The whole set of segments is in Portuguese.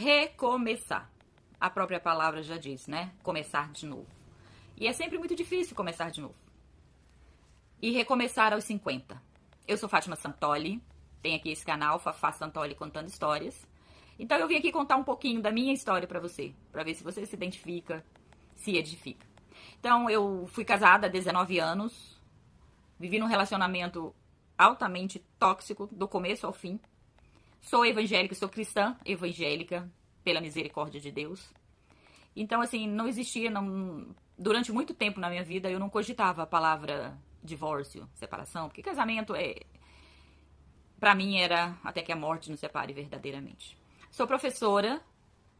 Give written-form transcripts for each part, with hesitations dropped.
recomeçar. A própria palavra já diz, né? Começar de novo. E é sempre muito difícil começar de novo. E recomeçar aos 50. Eu sou Fátima Santoli, tem aqui esse canal, Fafá Santoli Contando Histórias. Então eu vim aqui contar um pouquinho da minha história pra você, pra ver se você se identifica, se edifica. Então eu fui casada há 19 anos, vivi num relacionamento altamente tóxico, do começo ao fim. Sou evangélica, sou cristã evangélica, pela misericórdia de Deus. Então, assim, não existia, durante muito tempo na minha vida, eu não cogitava a palavra divórcio, separação, porque casamento pra mim era até que a morte nos separe verdadeiramente. Sou professora,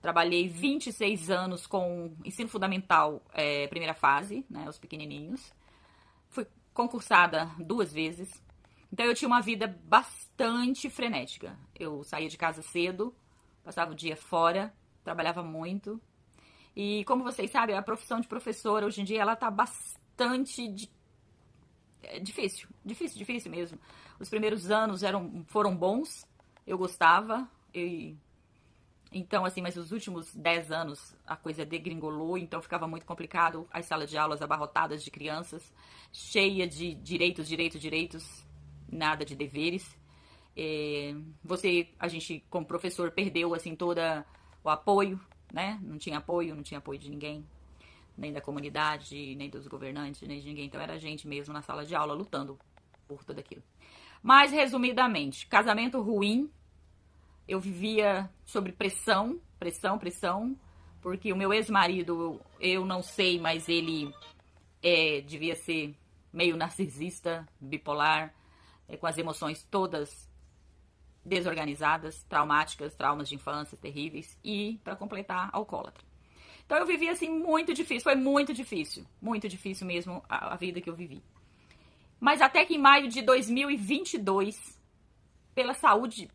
trabalhei 26 anos com ensino fundamental, primeira fase, né, os pequenininhos. Fui concursada 2 vezes. Então eu tinha uma vida bastante frenética. Eu saía de casa cedo, passava o dia fora, trabalhava muito. E como vocês sabem, a profissão de professora hoje em dia ela tá bastante difícil mesmo. Os primeiros anos foram bons, eu gostava, então assim, mas os últimos 10 anos a coisa degringolou, então ficava muito complicado, as salas de aulas abarrotadas de crianças, cheia de direitos, nada de deveres. A gente como professor perdeu assim todo o apoio, né? Não tinha apoio de ninguém, nem da comunidade, nem dos governantes, nem de ninguém. Então era a gente mesmo na sala de aula lutando por tudo aquilo. Mas resumidamente, casamento ruim, eu vivia sob pressão, porque o meu ex-marido, eu não sei, mas ele devia ser meio narcisista, bipolar, com as emoções todas desorganizadas, traumáticas, traumas de infância terríveis e, para completar, alcoólatra. Então eu vivi assim muito difícil, foi muito difícil mesmo a vida que eu vivi. Mas até que em maio de 2022, pela saúde,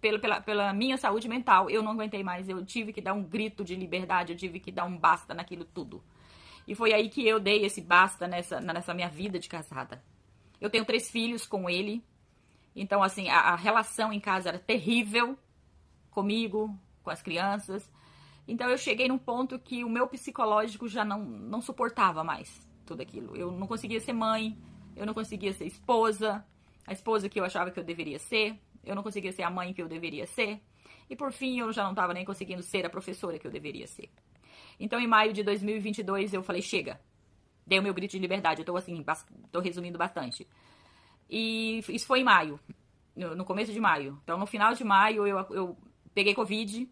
pela minha saúde mental, eu não aguentei mais, eu tive que dar um grito de liberdade, eu tive que dar um basta naquilo tudo. E foi aí que eu dei esse basta nessa minha vida de casada. Eu tenho 3 filhos com ele. Então, assim, a relação em casa era terrível comigo, com as crianças. Então, eu cheguei num ponto que o meu psicológico já não suportava mais tudo aquilo. Eu não conseguia ser mãe, eu não conseguia ser esposa, a esposa que eu achava que eu deveria ser, eu não conseguia ser a mãe que eu deveria ser. E, por fim, eu já não estava nem conseguindo ser a professora que eu deveria ser. Então, em maio de 2022, eu falei, chega. Dei o meu grito de liberdade. Eu tô, assim, tô resumindo bastante. E isso foi em maio, no começo de maio. Então, no final de maio, eu peguei Covid.